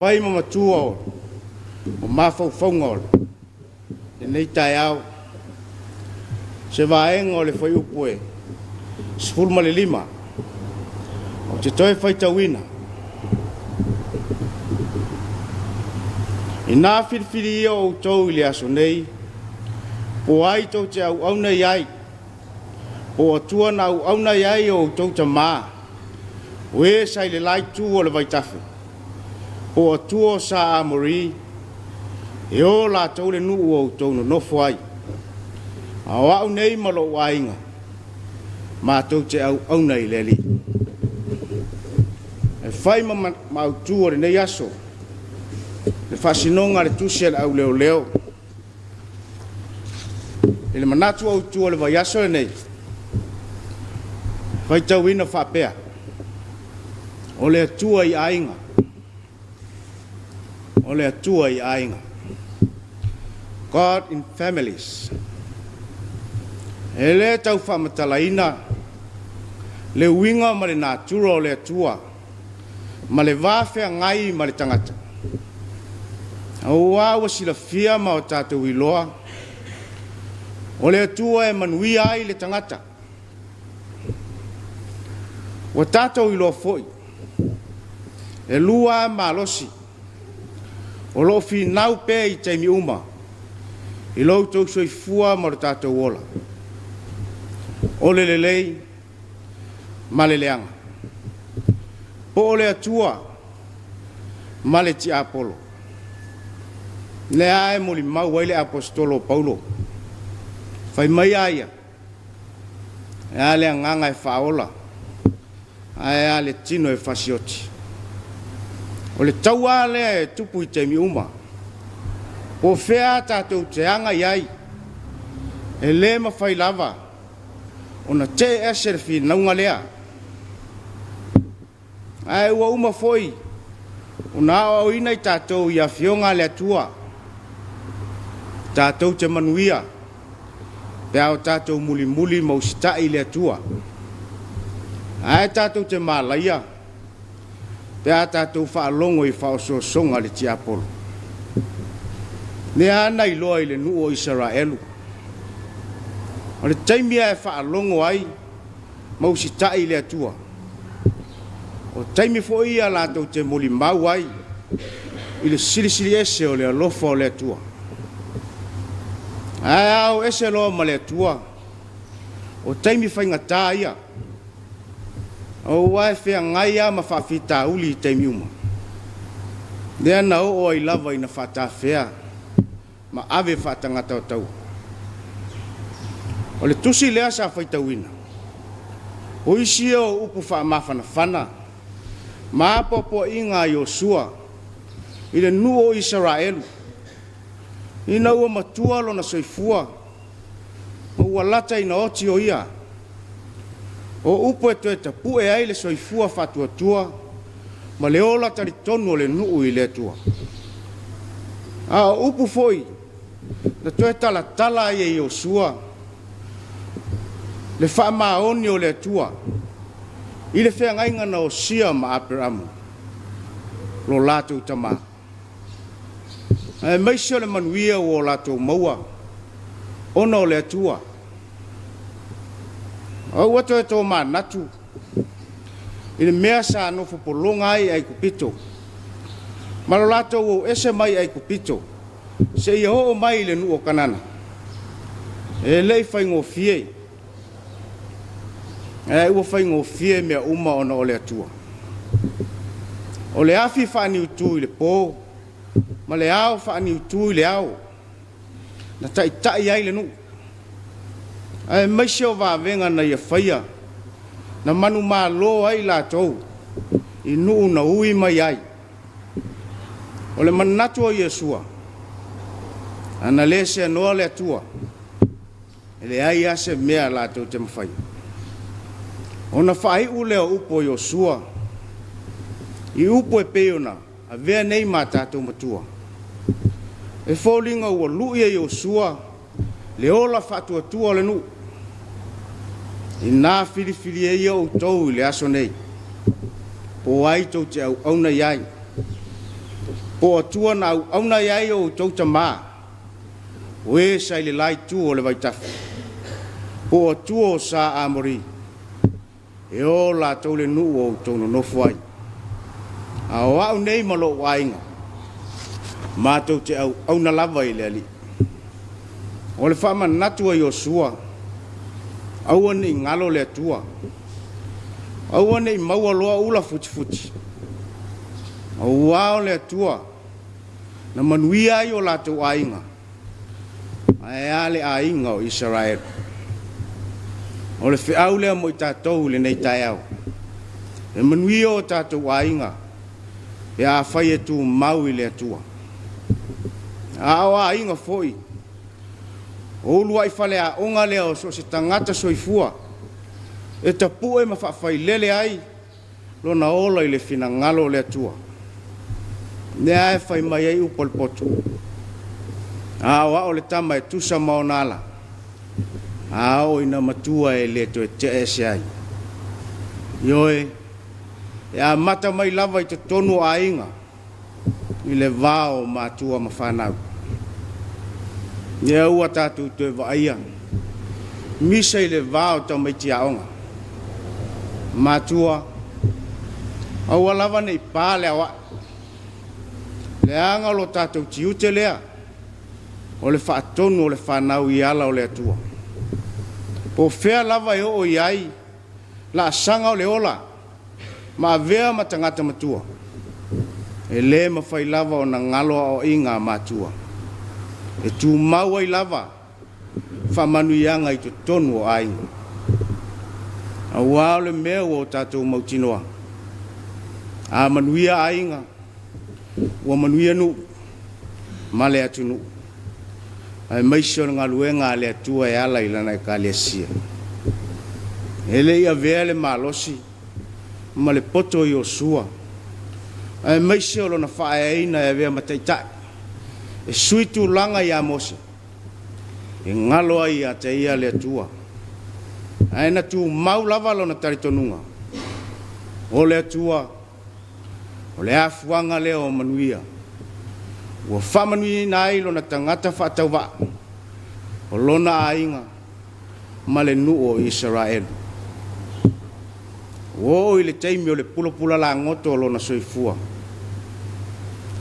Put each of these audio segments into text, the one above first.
Pai mama tua o mafau fongol e nei tai au se vaenga o le foi upoe sfulma le lima o te toi fai tawina i nā whirwhiri o tau i le aso nei po ai tau te au nei ai po atua na au nei ai o tau ta maa we sai le lai tu o le vaitafu o atua sa amori e o la tau le nuu o tau no nofo ai a au nei malo wainga ma tau te au nei leli e fai ma au tu o le nei aso le fasinonga le tusia le au leo leo e le manatu au tu o le vai aso le nei fai tau ina whapea o le atua i ainga o le atua i ainga. God in families. E le tau whamatalaina, le winga ma le natura o le atua, ma le wawhea ngai ma le tangata. Au awa sila fia ma o tātou iloa, o le atua e manui ai le tangata. O tātou iloa foi, e lua ma losi, o lo fi nau pe i taimi uma i lo tau soi fua ma tātou ola o le lelei ma le leanga po o le atua ma le ti apolo le ae mo li mau ai le apostolo Paulo fai mai aia e a le anganga e faola a le tino e fasioti o le taua le tupu i taimi uma. Po fea tātou te anga iai. E le mawhai lava. O na te eserfi naunga lea. Ai ua uma foi. O na o ina i tātou i a fionga le atua. Tātou te manuia. Pea o tātou muli muli mausita i le atua. Ai tātou te malaia. Pea tātou whaalongo i whaososonga le ti apolo. Nea ana i loa i le nuu o Israelu. O le taimia e whaalongo ai, mausi tai le atua. O taimi fo ia lātou te moli mau ai, i le silisili ese o le alofa o le atua. Ai au ese loa ma le atua, o taimi whaingatā ia. O wai fea ngai a ma whawhita uli i taimi uma. Dea na o ai lava ina whata fea, ma ave whatangata o tau. O le tusi lea sa whaitauina. O isi o upu wha mawhana whana, ma apopo inga i o sua, i le nu o Israelu. Ina ua matua lo na soifua, ma ua lata ina oti o ia. O upo e toe tapu e ai le soifua fatua tua, ma le ola tari tonu o le nuu i le tua. A o upu foi, na toe tala tala i e Iosua, le wha maoni o le tua, i le whea ngainga na o sia ma Aberamu, lo lātou tama. E maisio le manuia o lātou maua, ona o le tua. Au ato e tō mā natu. I le mea sa anofo polonga ai kupito. Malo lato o ese mai ai kupito. Se ia ho mai le nu o kanana. E lei fai ngō fie. E ua fai ngō fie mea uma ona o le atua. O le afi whaani utu i le pō. Ma le ao whaani utu i le ao. Na tai ai le nu. Ai maisio va venga na ia faia. Na manu ma lo ai la tou. I nuu na ui mai ai. O le manatu o Iesua. Ana lese noa le atua. Ele ai ase mea la tou te mawhai. O na whai ule o upo Iesua. I upo e peona. A vea nei ma tātou matua. E fōlinga ua lui e Iesua. Le ola whatua tua le nuu. I nā whiriwhiri e ia o tau i le aso nei. Po ai tau te au nei ai. Po Atua na au na iai o tau tama. We sai le lai tu o le vaitafi. Po Atua o sa amori. E o la tau le nu o tau no nofuai. A o au nei malo wainga. Mātou te au na lava i le ali. O le whama natua i o sua. Au ane i ngalo le atua. Au ane i maua loa ula futi futi. Au wao le atua. Na manuia i o latou ainga. Ai ale ainga o Israel. O le whiau lea mo i tātou le nei tai au. E manuia o tātou ainga. E a whai e tu mau i le atua. A o ainga foi. O lua i whale a onga lea o so se tangata soifua. E tapu e mawhawhai lele ai. Lona ola i le whina ngalo le atua. Nea e whai mai ai upol poto. A o le tama e tusa maonala. A o ina matua e le to e te ese ai. Ioe. E a mata mai lava i te tonu a inga. I le vao matua mawhanau. Nea ua tātou te vaia. Misa i le vao tau mai tia onga. Matua. Aua lava nei pāle awa. Le anga lo tātou tiute lea. O le whaatonu o le whanau i ala o le atua. Po whea lava e o iai. La sanga o le ola. Ma vea matangata matua. E le mawhai lava o na ngalo o inga matua. E tu maua i lava. Whamanu ianga i tu tonu o ainga. A wao le mea o tātou mautinoa. A manuia ainga. Ua manuia nu. Male atu nu. Ai maisio ngā luenga le atua e ala i lana e ka le sia. Ele ia vea le malosi. Ma le poto i o sua. Ai maisio lo na whae eina e vea mataitai. E suitu langa i a mose. E ngalo ai a te ia le atua. Ai na tu mau lava lo na taritonunga. O le atua. O le afuanga leo o manuia. Ua whamanui nai lo na tangata whaatauwa. O lona ainga. Ma le nu o Israel. O i le teimi o le pula la ngoto o lona soifua.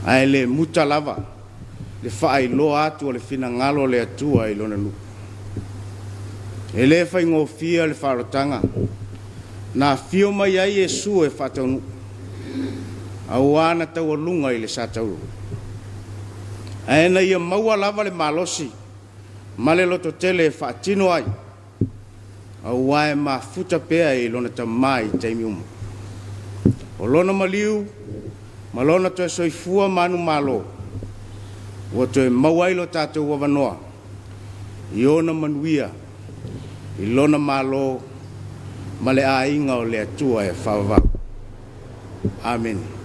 Ai le muta lava. Le whaai loa atu o le whina ngalo le atua i lona nu. E le whai ngofia le whaarotanga. Nā whio mai ai e su e whaataunu. Au ana tau lunga i le sātauru. Aena ia maua lava le malosi. Male loto tele e whaatino ai. Au wae ma futa pea i lona tamai taimi umu. O lona maliu, ma lona to e soifua manu malo. Ua to e mauailo tātou wawanoa. I ona manuia. I lona malo. Ma le a inga o le atua e whawawau. Amen.